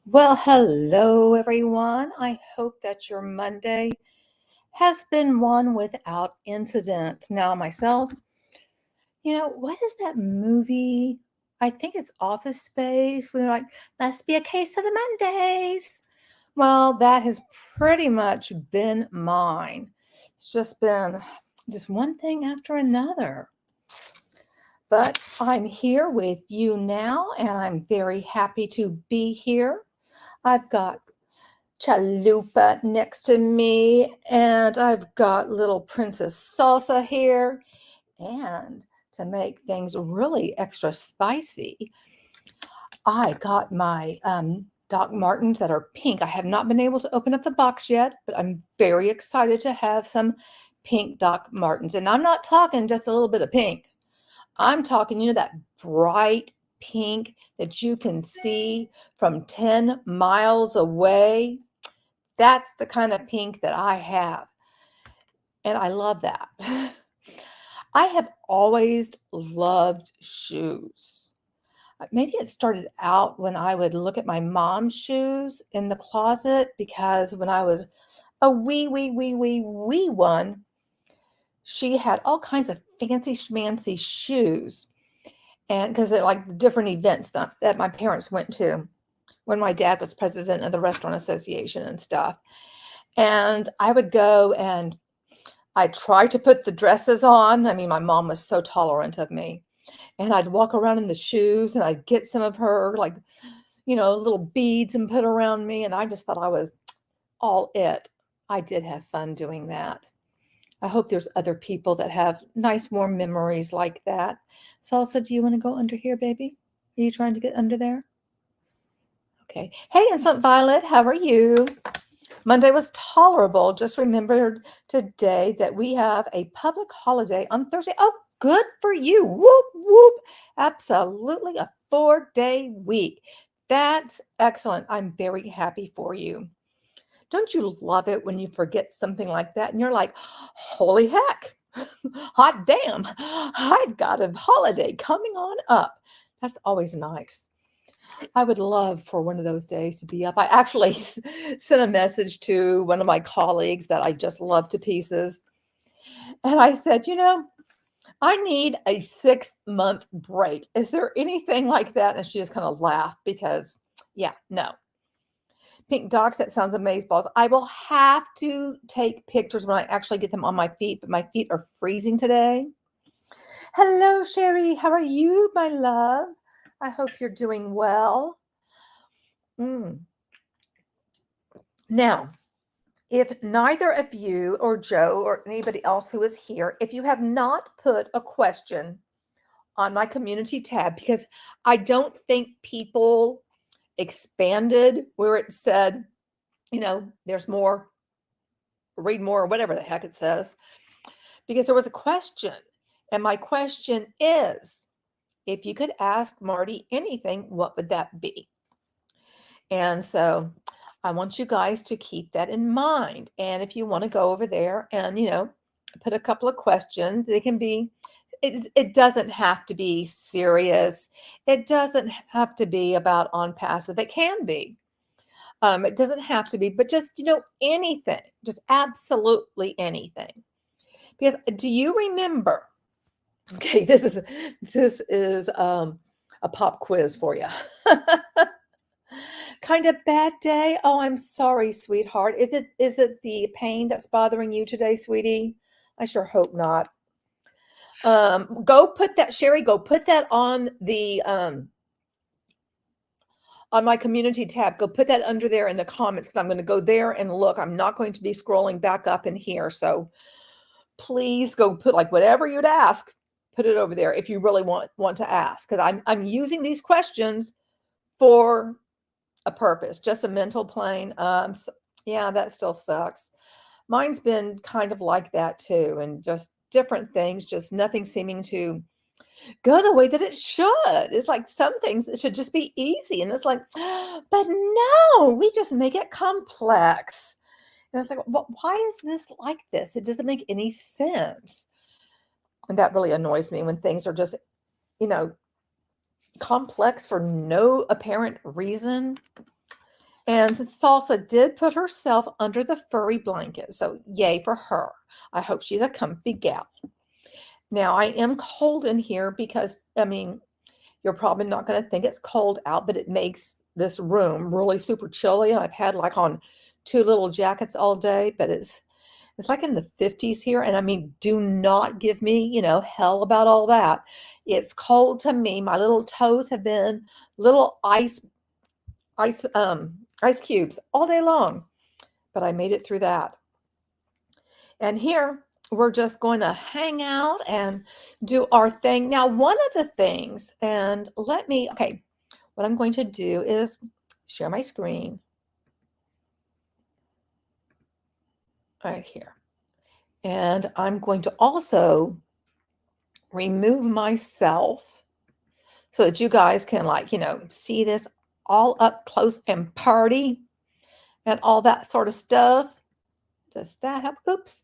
Well, hello everyone. I hope that your Monday has been one without incident. Now, myself, what is that movie? I think it's Office Space, where they're like, must be a case of the Mondays. Well, that has pretty much been mine. It's just been just one thing after another. But I'm here with you now, and I'm very happy to be here. I've got Chalupa next to me, and I've got little Princess Salsa here. And to make things really extra spicy, I got my Doc Martens that are pink. I have not been able to open up the box yet, but I'm very excited to have some pink Doc Martens. And I'm not talking just a little bit of pink. I'm talking, that bright pink that you can see from 10 miles away. That's the kind of pink that I have. And I love that. I have always loved shoes. Maybe it started out when I would look at my mom's shoes in the closet, because when I was a wee one, she had all kinds of fancy schmancy shoes. And because they're like the different events that my parents went to when my dad was president of the Restaurant Association and stuff. And I would go and I'd try to put the dresses on. I mean, my mom was so tolerant of me. And I'd walk around in the shoes and I'd get some of her, little beads and put around me. And I just thought I was all it. I did have fun doing that. I hope there's other people that have nice, warm memories like that. Salsa, do you want to go under here, baby? Are you trying to get under there? Okay. Hey, Instant Violet, how are you? Monday was tolerable. Just remembered today that we have a public holiday on Thursday. Oh, good for you. Whoop, whoop. Absolutely a 4-day week. That's excellent. I'm very happy for you. Don't you love it when you forget something like that and you're like, holy heck, hot damn, I've got a holiday coming on up. That's always nice. I would love for one of those days to be up. I actually sent a message to one of my colleagues that I just love to pieces. And I said, I need a 6-month break. Is there anything like that? And she just kind of laughed because, no. Pink dogs, that sounds amazeballs. I will have to take pictures when I actually get them on my feet, but my feet are freezing today. Hello, Sherry. How are you, my love? I hope you're doing well. Now, if neither of you or Joe or anybody else who is here, if you have not put a question on my community tab, because I don't think people expanded where it said, there's more, read more, or whatever the heck it says, because there was a question. And my question is, if you could ask Marty anything, what would that be? And so I want you guys to keep that in mind. And if you want to go over there and, put a couple of questions, they can be, it doesn't have to be serious. It doesn't have to be about onpassive. It can be. It doesn't have to be, but just, anything, just absolutely anything. Because do you remember? Okay, this is a pop quiz for you. Kind of bad day. Oh, I'm sorry, sweetheart. Is it the pain that's bothering you today, sweetie? I sure hope not. Go put that, Sherry. Go put that on the on my community tab. Go put that under there in the comments, because I'm going to go there and look. I'm not going to be scrolling back up in here. So please go put whatever you'd ask. Put it over there if you really want to ask, because I'm using these questions for a purpose, just a mental plane. Yeah, that still sucks. Mine's been kind of like that too, and just different things, just nothing seeming to go the way that it should. It's like some things that should just be easy, and it's like, but no, we just make it complex. And it's like, well, why is this like this? It doesn't make any sense. And that really annoys me when things are just, complex for no apparent reason. And Salsa did put herself under the furry blanket, so yay for her. I hope she's a comfy gal. Now, I am cold in here because, I mean, you're probably not going to think it's cold out, but it makes this room really super chilly. I've had like on 2 little jackets all day, but it's like in the 50s here. And I mean, do not give me, hell about all that. It's cold to me. My little toes have been little ice cubes all day long, but I made it through that. And here we're just going to hang out and do our thing. Now, one of the things, and what I'm going to do is share my screen right here. And I'm going to also remove myself so that you guys can see this all up close and party and all that sort of stuff. Does that help? Oops,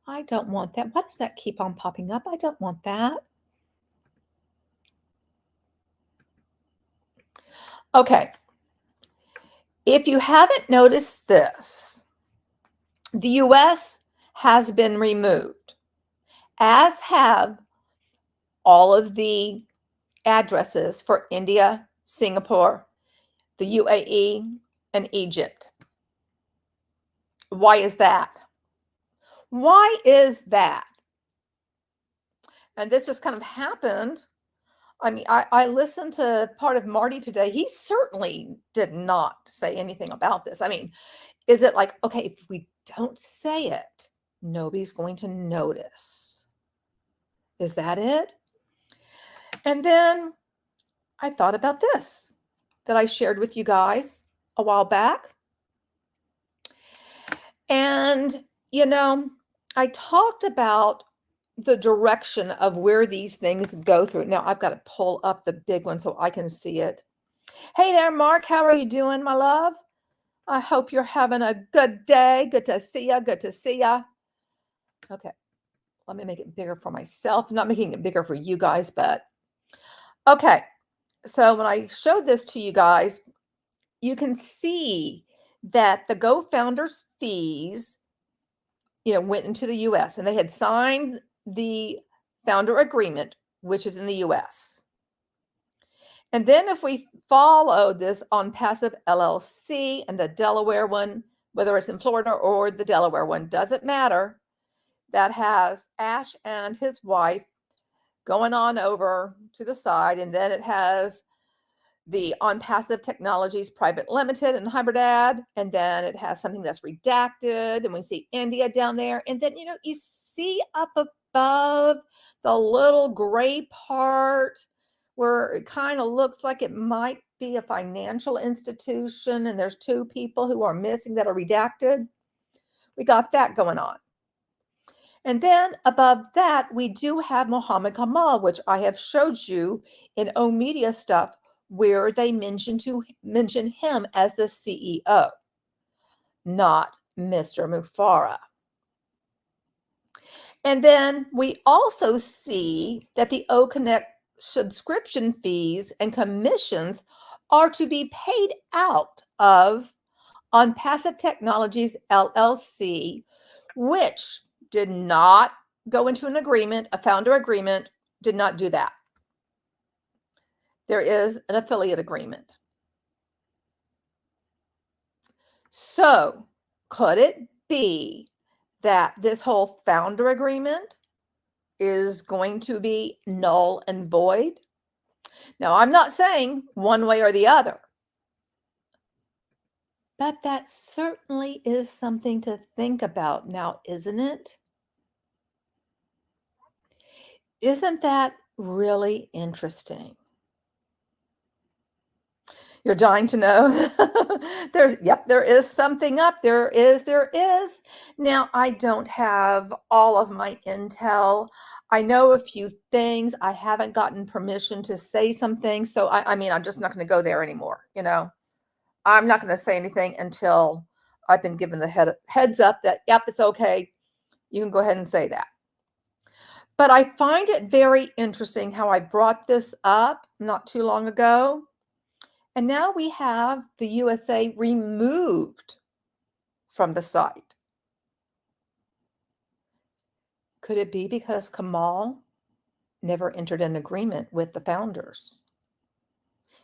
I don't want that. Why does that keep on popping up? I don't want that. Okay. If you haven't noticed this, the US has been removed, as have all of the addresses for India, Singapore, the UAE, and Egypt. Why is that? Why is that? And this just kind of happened. I mean, I listened to part of Marty today. He certainly did not say anything about this. I mean, is it like, okay, if we don't say it, nobody's going to notice? Is that it? And then I thought about this that I shared with you guys a while back. And, I talked about the direction of where these things go through. Now I've got to pull up the big one so I can see it. Hey there, Mark. How are you doing, my love? I hope you're having a good day. Good to see ya. Good to see ya. Okay. Let me make it bigger for myself. I'm not making it bigger for you guys, but okay. So when I showed this to you guys, you can see that the GoFounders fees, went into the US and they had signed the founder agreement, which is in the US. And then if we follow this onpassive LLC and the Delaware one, whether it's in Florida or the Delaware one, doesn't matter, that has Ash and his wife going on over to the side. And then it has the onpassive technologies private limited and hybridad. And then it has something that's redacted. And we see India down there. And then, you see up above the little gray part where it kind of looks like it might be a financial institution. And there's 2 people who are missing that are redacted. We got that going on. And then above that, we do have Muhammad Kamal, which I have showed you in O Media stuff, where they mention him as the CEO, not Mr. Mufara. And then we also see that the OConnect subscription fees and commissions are to be paid out of onpassive Technologies LLC, which did not go into an agreement, a founder agreement, did not do that. There is an affiliate agreement. So could it be that this whole founder agreement is going to be null and void? Now, I'm not saying one way or the other, but that certainly is something to think about now, isn't it? Isn't that really interesting? You're dying to know. There is something up. There is. Now, I don't have all of my intel. I know a few things. I haven't gotten permission to say some things. So, I mean, I'm just not going to go there anymore. I'm not going to say anything until I've been given the heads up that, yep, it's okay. You can go ahead and say that. But I find it very interesting how I brought this up not too long ago. And now we have the USA removed from the site. Could it be because Kamal never entered an agreement with the founders?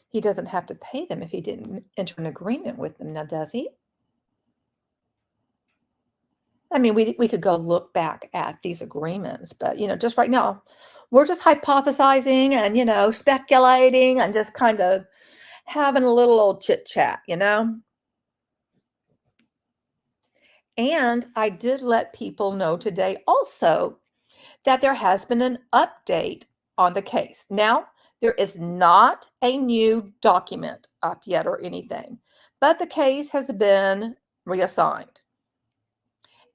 He doesn't have to pay them if he didn't enter an agreement with them now, does he? I mean, we could go look back at these agreements, but, just right now, we're just hypothesizing and, speculating and just kind of having a little old chit chat. And I did let people know today also that there has been an update on the case. Now, there is not a new document up yet or anything, but the case has been reassigned.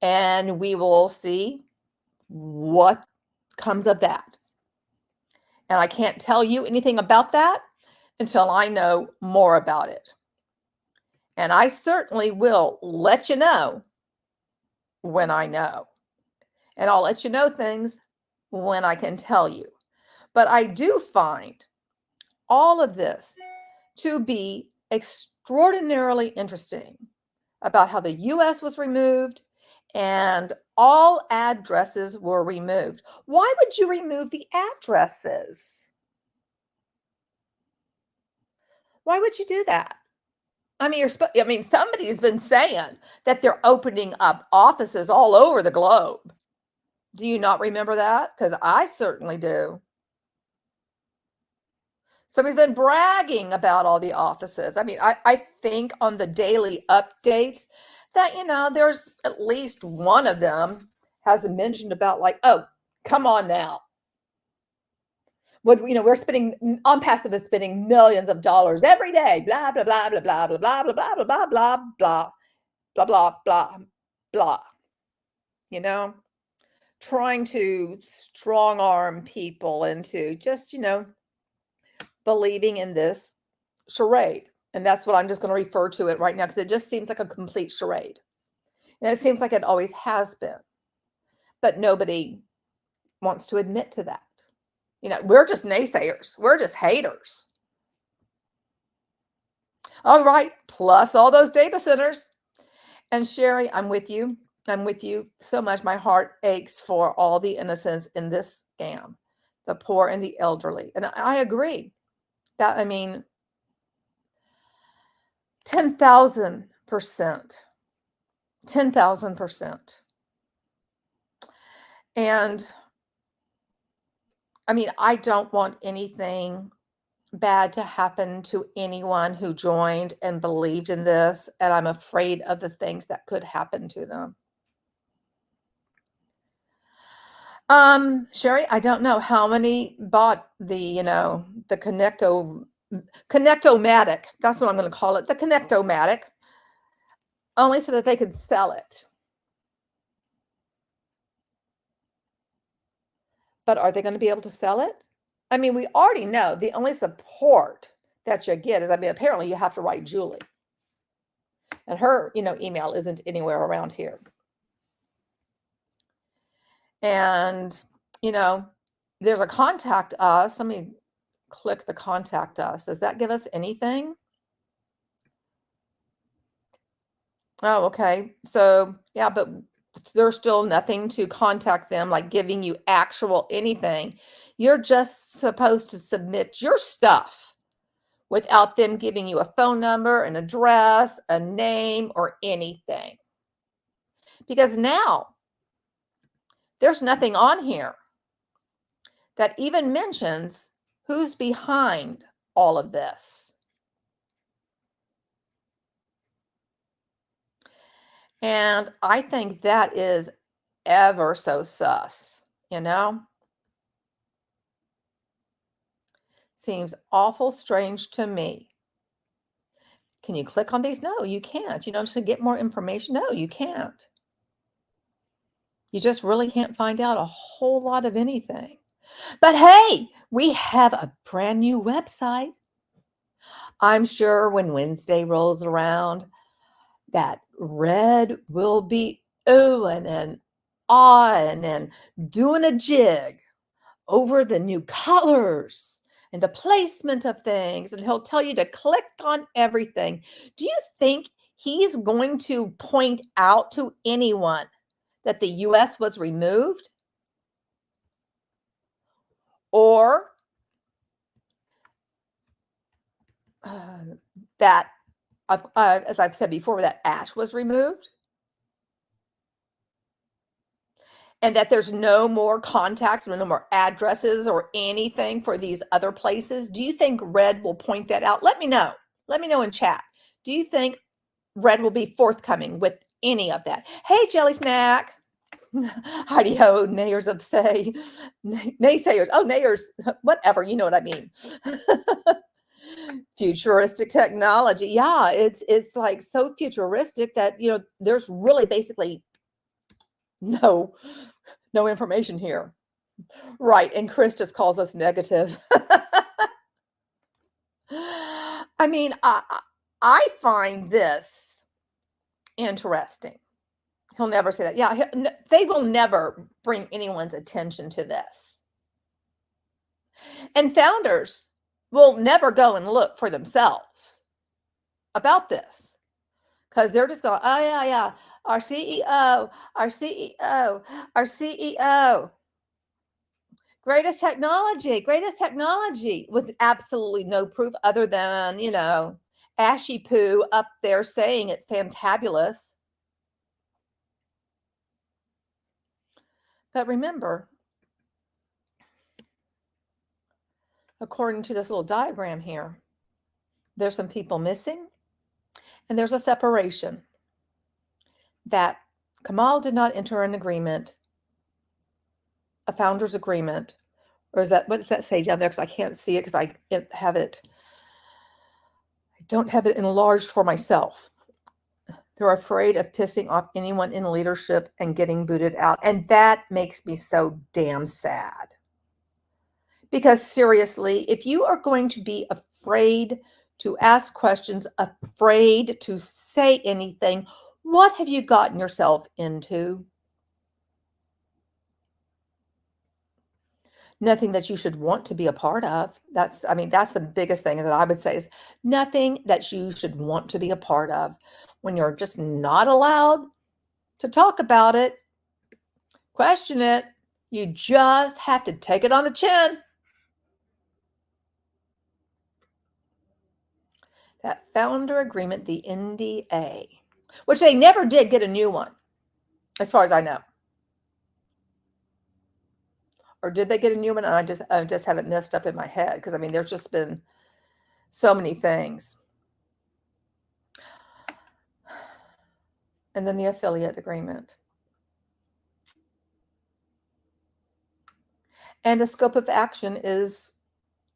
And we will see what comes of that. And I can't tell you anything about that until I know more about it. And I certainly will let you know when I know. And I'll let you know things when I can tell you. But I do find all of this to be extraordinarily interesting about how the US was removed and all addresses were removed. Why would you remove the addresses? Why would you do that? I mean, somebody's been saying that they're opening up offices all over the globe. Do you not remember that? Because I certainly do. Somebody's been bragging about all the offices. I mean, I think on the daily updates that, there's at least one of them has mentioned about like, oh, come on now. We're spending, onpassive is spending millions of dollars every day, blah, blah, blah, blah, blah, blah, blah, blah, blah, blah, blah, blah, blah, blah, blah, blah, trying to strong arm people into just, believing in this charade. And that's what I'm just going to refer to it right now because it just seems like a complete charade. And it seems like it always has been. But nobody wants to admit to that. We're just naysayers. We're just haters. All right. Plus all those data centers. And Sherry, I'm with you. I'm with you so much. My heart aches for all the innocents in this scam, the poor and the elderly. And I agree that, 10,000%. 10,000%. And I don't want anything bad to happen to anyone who joined and believed in this. And I'm afraid of the things that could happen to them. Sherry, I don't know how many bought the, the Connectomatic. That's what I'm going to call it. The Connectomatic. Only so that they could sell it. But are they going to be able to sell it? We already know the only support that you get is, apparently you have to write Julie. And her, email isn't anywhere around here. And, there's a contact us. Let me click the contact us. Does that give us anything? Oh, okay. So, yeah, but there's still nothing to contact them, like giving you actual anything. You're just supposed to submit your stuff without them giving you a phone number, an address, a name, or anything. Because now there's nothing on here that even mentions who's behind all of this. And I think that is ever so sus, Seems awful strange to me. Can you click on these? No, you can't. To get more information? No, you can't. You just really can't find out a whole lot of anything. But hey, we have a brand new website. I'm sure when Wednesday rolls around, that Red will be oohing and awing and doing a jig over the new colors and the placement of things, and he'll tell you to click on everything. Do you think he's going to point out to anyone that the US was removed? Or that, as I've said before, that ash was removed? And that there's no more contacts, no more addresses or anything for these other places? Do you think Red will point that out? Let me know. Let me know in chat. Do you think Red will be forthcoming with any of that? Hey, Jelly Snack. Heidi ho, nayers of say, naysayers. Oh, nayers, whatever, you know what I mean. Futuristic technology. Yeah, it's like so futuristic that, there's really basically no information here. Right, and Chris just calls us negative. I mean, I find this interesting. He'll never say that. Yeah, they will never bring anyone's attention to this. And founders will never go and look for themselves about this, because they're just going, oh, yeah, our CEO, our CEO. Greatest technology, with absolutely no proof other than, ashy poo up there saying it's fantabulous. But remember, according to this little diagram here, there's some people missing, and there's a separation that Kamal did not enter an agreement, a founder's agreement. Or is that, what does that say down there? Because I can't see it because I don't have it enlarged for myself. They're afraid of pissing off anyone in leadership and getting booted out. And that makes me so damn sad. Because seriously, if you are going to be afraid to ask questions, afraid to say anything, what have you gotten yourself into? Nothing that you should want to be a part of. That's the biggest thing that I would say, is nothing that you should want to be a part of when you're just not allowed to talk about it, question it. You just have to take it on the chin. That founder agreement, the NDA, which they never did get a new one, as far as I know. Or did they get a new one? And I just have it messed up in my head, because there's just been so many things. And then the affiliate agreement. And the scope of action is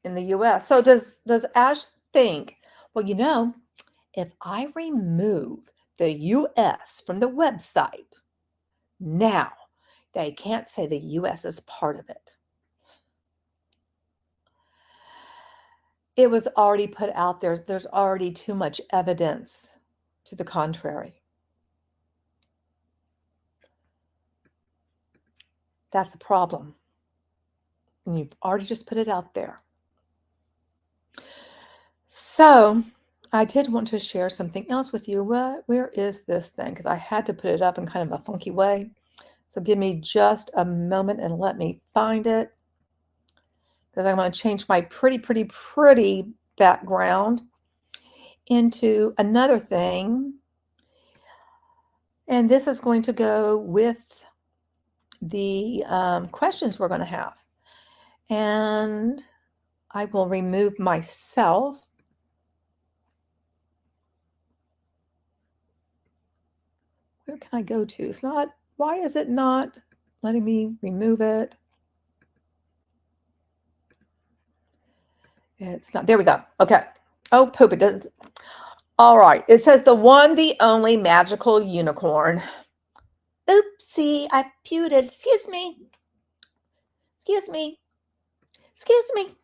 in the US. So does Ash think, well, if I remove the US from the website, now they can't say the US is part of it. It was already put out there. There's already too much evidence to the contrary. That's a problem. And you've already just put it out there. So I did want to share something else with you. Where is this thing? Because I had to put it up in kind of a funky way. So give me just a moment and let me find it, because I want to change my pretty background into another thing. And this is going to go with the questions we're going to have. And I will remove myself. Where can I go to? It's not, why is it not letting me remove it? It's not, there we go. Okay. Oh, poop, it does. All right. It says the one, the only magical unicorn. Oopsie, I pewted. Excuse me. Excuse me. Excuse me.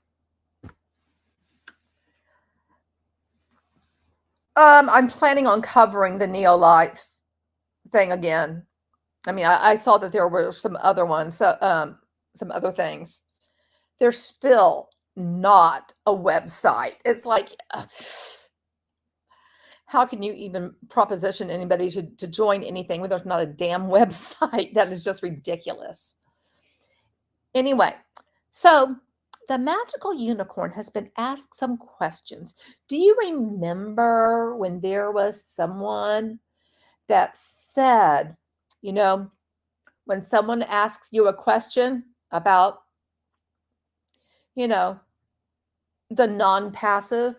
I'm planning on covering the Neolife thing again. I saw that there were some other ones, some other things. There's still not a website. It's like, how can you even proposition anybody to join anything when there's not a damn website? That is just ridiculous. Anyway, so the magical unicorn has been asked some questions. Do you remember when there was someone that said, when someone asks you a question about, the non-passive,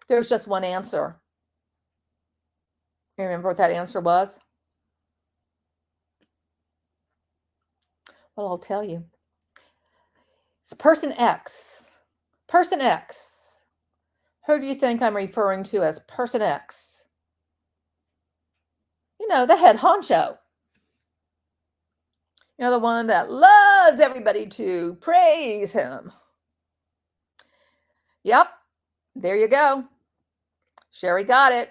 there's just one answer. You remember what that answer was? Well, I'll tell you. It's person X. Person X. Who do you think I'm referring to as person X? The head honcho. The one that loves everybody to praise him. Yep, there you go. Sherry got it.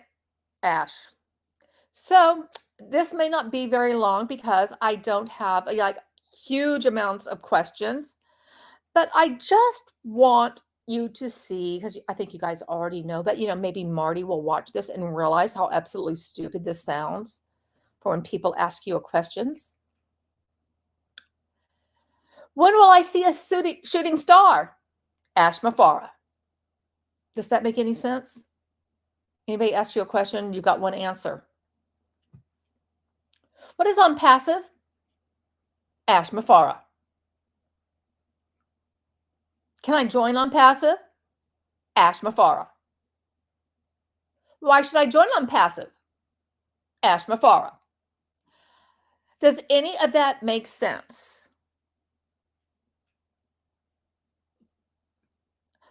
Ash. So this may not be very long because I don't have huge amounts of questions, but I just want you to see, because I think you guys already know, but maybe Marty will watch this and realize how absolutely stupid this sounds for when people ask you questions. When will I see a shooting star? Ash Mafara. Does that make any sense? Anybody ask you a question, you got one answer. What is onpassive? Ash Mafara. Can I join onpassive? Ash Mafara. Why should I join onpassive? Ash Mafara. Does any of that make sense?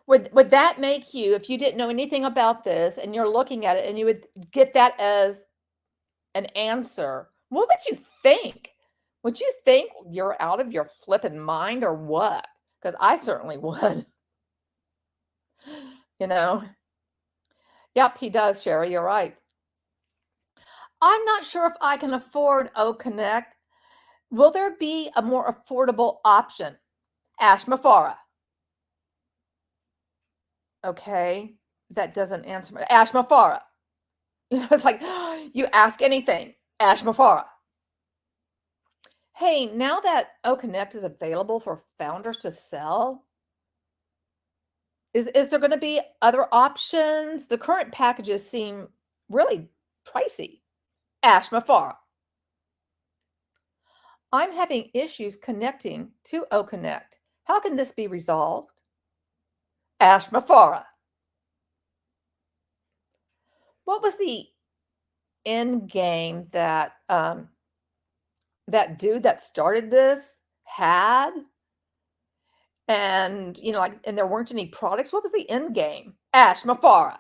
Would that make you, if you didn't know anything about this and you're looking at it and you would get that as an answer, what would you think? Would you think you're out of your flipping mind or what? Because I certainly would. Yep, he does, Sherry. You're right. I'm not sure if I can afford O-Connect. Will there be a more affordable option? Ash Mafara. Okay, that doesn't answer me. Ash Mafara. It's like, you ask anything. Ash Mafara. Hey, now that O-Connect is available for founders to sell, is there going to be other options? The current packages seem really pricey. Ash Mafara. I'm having issues connecting to O-Connect. How can this be resolved? Ash Mafara. What was the end game that that dude that started this had? And and there weren't any products. What was the end game? Ash Mafara.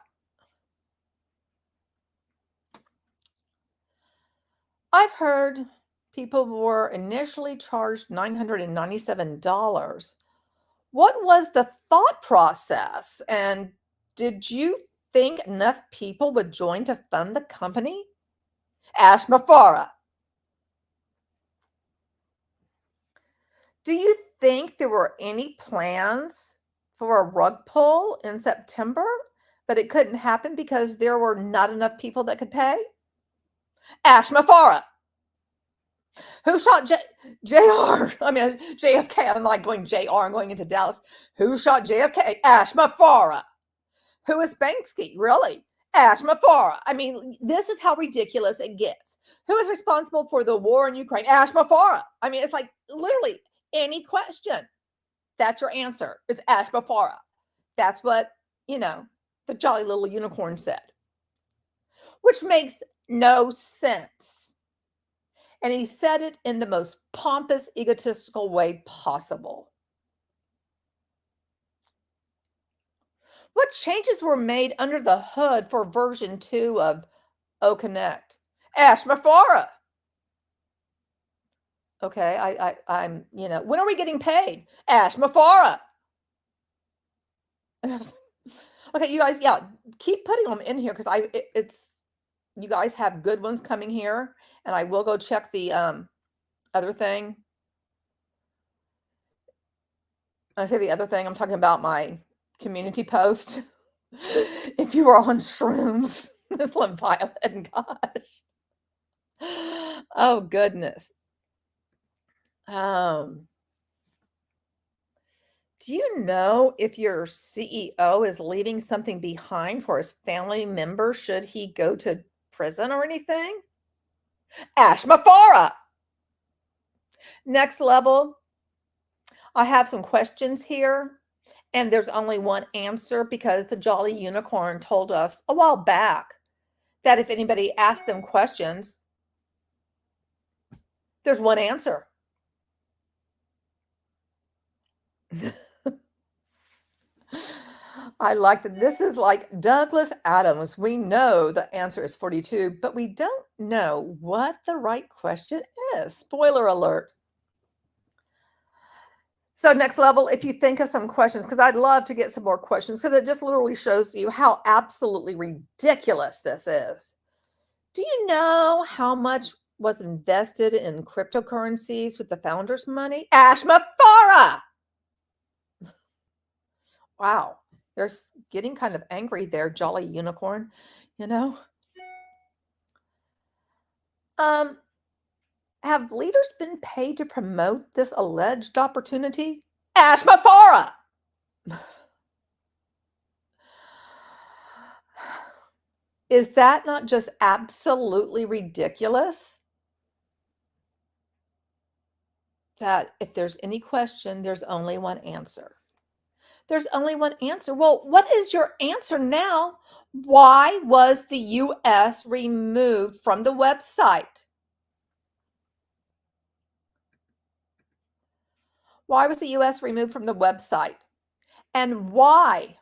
I've heard people were initially charged $997. What was the thought process? And did you think enough people would join to fund the company? Ash Mafara. Do you think there were any plans for a rug pull in September, but it couldn't happen because there were not enough people that could pay? Ash Mafara. Who shot JR? I mean, JFK. I'm like going JR and going into Dallas. Who shot JFK? Ash Mafara. Who is Banksy? Really? Ash Mafara. I mean, this is how ridiculous it gets. Who is responsible for the war in Ukraine? Ash Mafara. I mean, it's like literally any question. That's your answer. It's Ash Mafara. That's what, the jolly little unicorn said, which makes no sense. And he said it in the most pompous, egotistical way possible. What changes were made under the hood for version 2 of O-Connect? Ash Mafara. Okay, I'm, when are we getting paid? Ash Mafara. Okay, you guys, yeah, keep putting them in here because you guys have good ones coming here, and I will go check the other thing. I say the other thing, I'm talking about my community post. If you were on shrooms, Miss Violet, gosh. Oh, goodness. Do you know if your CEO is leaving something behind for his family member should he go to prison or anything? Ashmafara! Next level, I have some questions here, and there's only one answer because the Jolly Unicorn told us a while back that if anybody asked them questions, there's one answer. I like that. This is like Douglas Adams. We know the answer is 42, but we don't know what the right question is. Spoiler alert. So next level, if you think of some questions, because I'd love to get some more questions, because it just literally shows you how absolutely ridiculous this is. Do you know how much was invested in cryptocurrencies with the founders' money? Ashmafara! Wow, they're getting kind of angry there, Jolly Unicorn, you know? Have leaders been paid to promote this alleged opportunity? Ashmafara! Is that not just absolutely ridiculous? That if there's any question, there's only one answer. There's only one answer. Well, what is your answer now? Why was the US removed from the website? Why was the US removed from the website? And why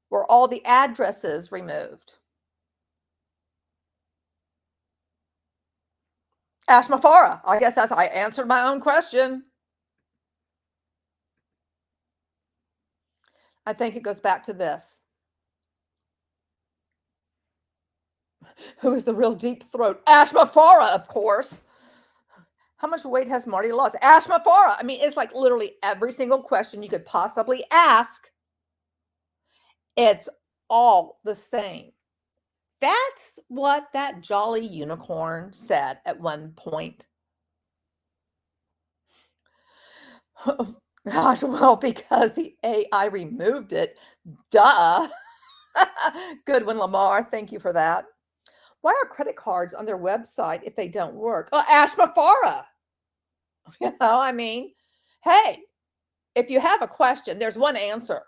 were all the addresses removed? Ashmafara. I guess I answered my own question. I think it goes back to this. Who is the real deep throat? Ashmafara, of course. How much weight has Marty lost? Ashmafara. I mean, it's like literally every single question you could possibly ask. It's all the same. That's what that Jolly Unicorn said at one point. Gosh, well, because the AI removed it. Duh. Good one, Lamar. Thank you for that. Why are credit cards on their website if they don't work? Oh, Ashmafara. You know, I mean, hey, if you have a question, there's one answer.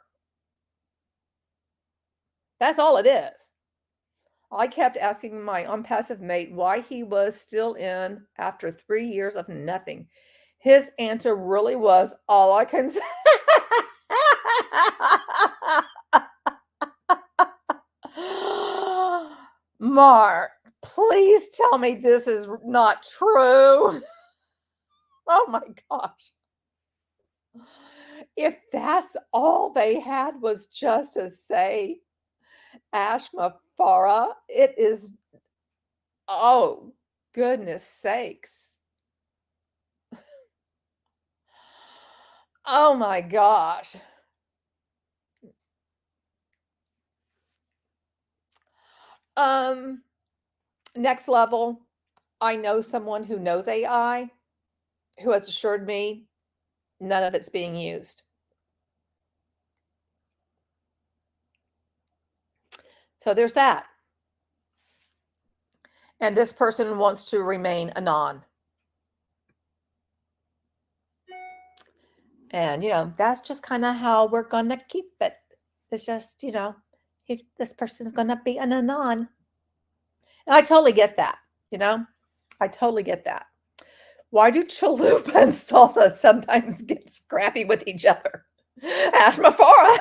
That's all it is. I kept asking my onpassive mate why he was still in after 3 years of nothing. His answer really was all I can say. Mark, please tell me this is not true. Oh my gosh. If that's all they had was just to say Ashmafara, it is, oh, goodness sakes. Oh my gosh. Next level, I know someone who knows AI who has assured me none of it's being used. So there's that. And this person wants to remain anon. And, you know, that's just kind of how we're going to keep it. It's just, you know, this person's going to be an anon. And I totally get that, you know, I totally get that. Why do chalupa and salsa sometimes get scrappy with each other? Ashmafara.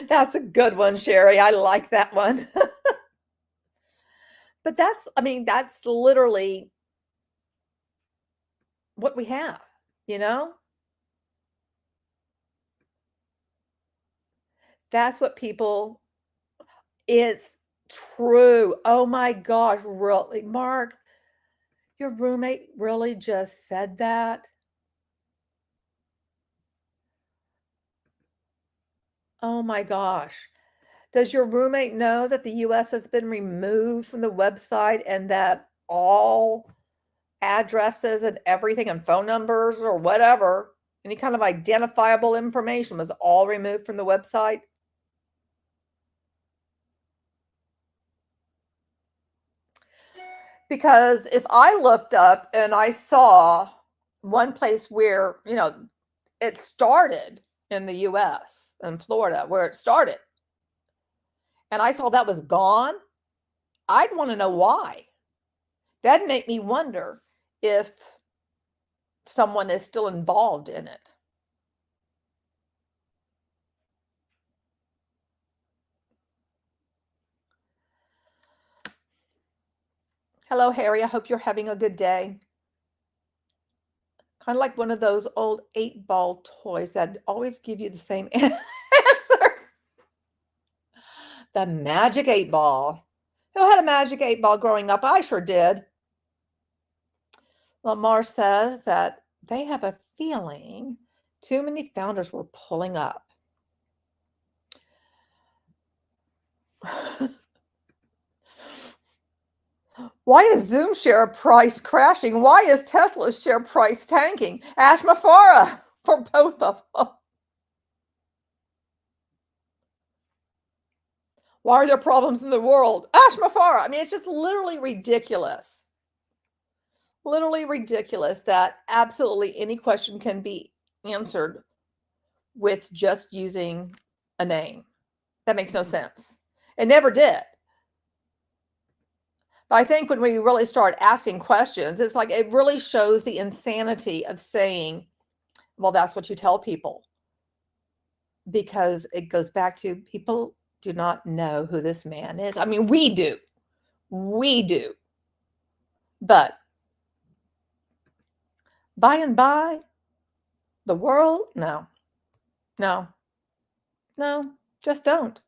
That's a good one, Sherry. I like that one. But that's, I mean, that's literally what we have, you know? That's what people, it's true. Oh my gosh, really? Mark, your roommate really just said that? Oh my gosh. Does your roommate know that the US has been removed from the website and that all addresses and everything and phone numbers or whatever, any kind of identifiable information was all removed from the website? Because if I looked up and I saw one place where, it started in the US, in Florida, where it started, and I saw that was gone, I'd want to know why. That'd make me wonder if someone is still involved in it. Hello, Harry. I hope you're having a good day. Kind of like one of those old 8-ball toys that always give you the same answer. The magic 8-ball. Who had a magic 8-ball growing up? I sure did. Lamar says that they have a feeling too many founders were pulling up. Why is Zoom share price crashing? Why is Tesla's share price tanking? Ash Mafara for both of them. Why are there problems in the world? Ash Mafara. I mean, it's just literally ridiculous. Literally ridiculous that absolutely any question can be answered with just using a name. That makes no sense. It never did. But I think when we really start asking questions, it's like it really shows the insanity of saying, well, that's what you tell people. Because it goes back to people do not know who this man is. I mean, we do. We do. But by and by, the world, no, just don't.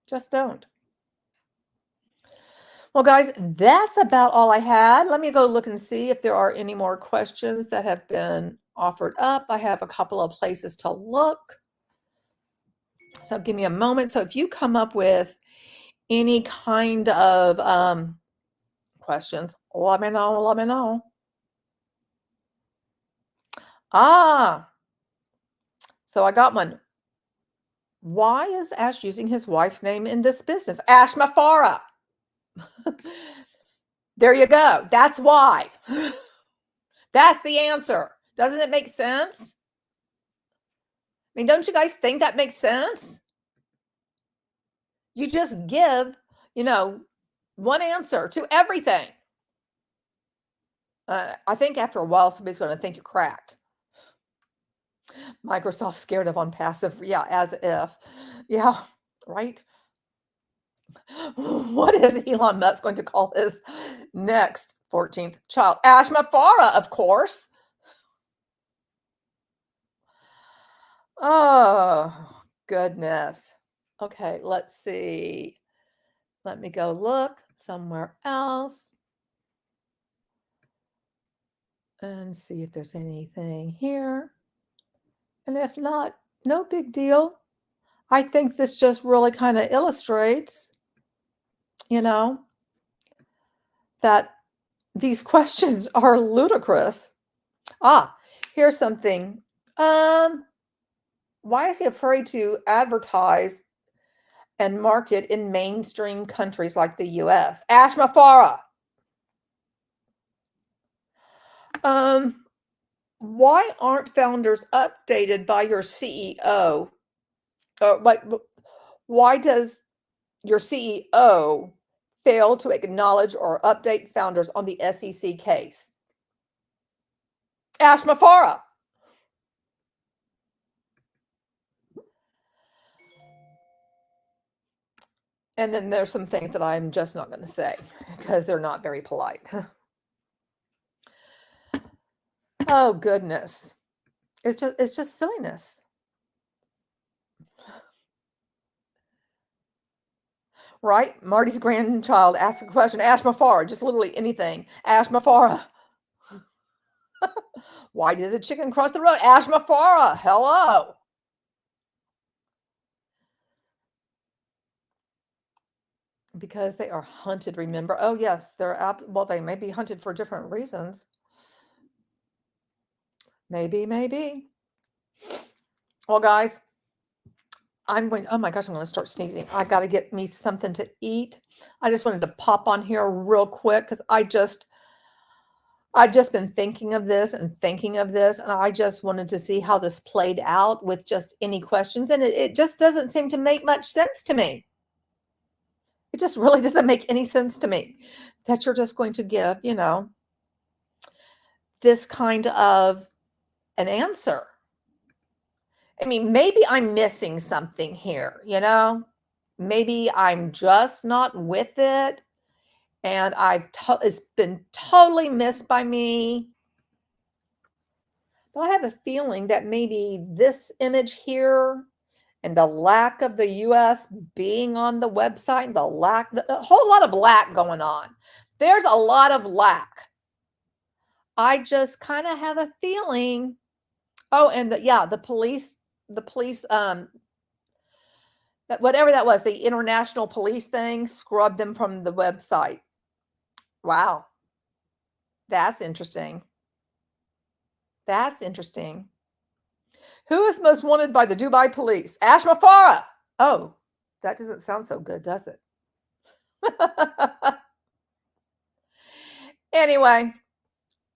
Just don't. Well, guys, that's about all I had. Let me go look and see if there are any more questions that have been offered up. I have a couple of places to look. So give me a moment. So if you come up with any kind of questions, let me know. So I got one. Why is Ash using his wife's name in this business? Ash Mafara. There you go. That's why. That's the answer. Doesn't it make sense? I mean, don't you guys think that makes sense? You just give, one answer to everything. I think after a while, somebody's going to think you're cracked. Microsoft's scared of onpassive. Yeah, as if. Yeah, right? What is Elon Musk going to call his next 14th child? Ash Mafara, of course. Oh, goodness. Okay, let's see. Let me go look somewhere else and see if there's anything here. And if not, no big deal. I think this just really kind of illustrates, that these questions are ludicrous. Here's something. Why is he afraid to advertise and market in mainstream countries like the US? Ash Mafara. Why aren't founders updated by your CEO? Why does your CEO fail to acknowledge or update founders on the SEC case? Ash Mafara. And then there's some things that I'm just not going to say because they're not very polite. Oh, goodness. It's just silliness. Right? Marty's grandchild asked a question. Ash Mafara. Just literally anything. Ash Mafara. Why did the chicken cross the road? Ash Mafara. Hello. Because they are hunted, remember? Oh, yes, well, they may be hunted for different reasons. Maybe. Well, guys, oh my gosh, I'm going to start sneezing. I got to get me something to eat. I just wanted to pop on here real quick because I've just been thinking of this, and I just wanted to see how this played out with just any questions. And it just doesn't seem to make much sense to me. It just really doesn't make any sense to me that you're just going to give, this kind of an answer. I mean, maybe I'm missing something here, Maybe I'm just not with it, and it's been totally missed by me. But I have a feeling that maybe this image here and the lack of the US being on the website, and a whole lot of lack going on. There's a lot of lack. I just kind of have a feeling. Oh, and the police, that whatever that was, the international police thing, scrubbed them from the website. Wow. That's interesting. Who is most wanted by the Dubai police? Ash Mafara. Oh, that doesn't sound so good, does it? Anyway,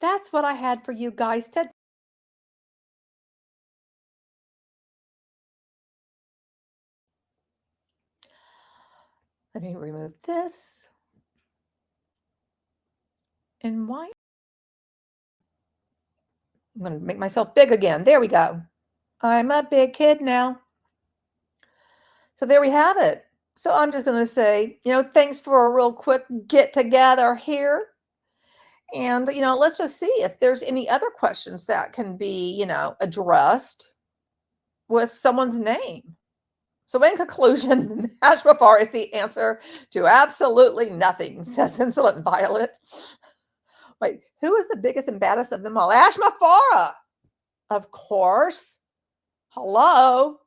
that's what I had for you guys today. Let me remove this. And why? I'm going to make myself big again. There we go. I'm a big kid now. So there we have it. So I'm just going to say, thanks for a real quick get together here. And, let's just see if there's any other questions that can be, addressed with someone's name. So in conclusion, Ash Mafar is the answer to absolutely nothing, says Insolent Violet. Wait, who is the biggest and baddest of them all? Ash Mafara. Of course. Hello.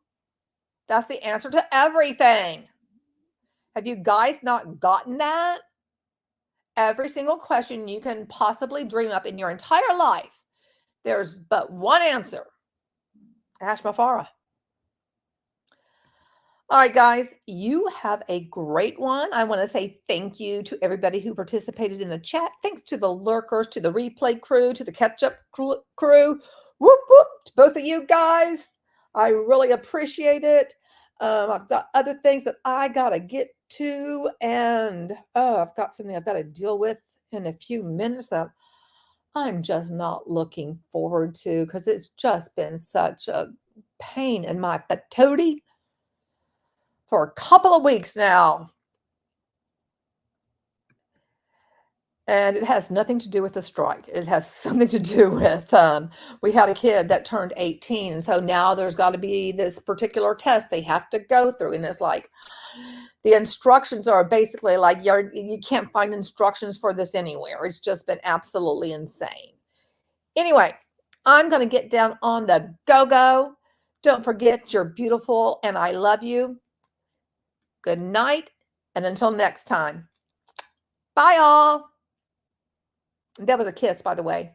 That's the answer to everything. Have you guys not gotten that? Every single question you can possibly dream up in your entire life, there's but one answer. Ash Mafara. All right, guys, you have a great one. I want to say thank you to everybody who participated in the chat. Thanks to the lurkers, to the replay crew, to the catch-up crew. Whoop, whoop, to both of you guys. I really appreciate it. I've got other things that I got to get to, and I've got something I've got to deal with in a few minutes that I'm just not looking forward to because it's just been such a pain in my patootie for a couple of weeks now. And it has nothing to do with the strike. It has something to do with, we had a kid that turned 18. And so now there's got to be this particular test they have to go through. And it's like, the instructions are basically like, you can't find instructions for this anywhere. It's just been absolutely insane. Anyway, I'm going to get down on the go-go. Don't forget, you're beautiful and I love you. Good night, and until next time. Bye, all. That was a kiss, by the way.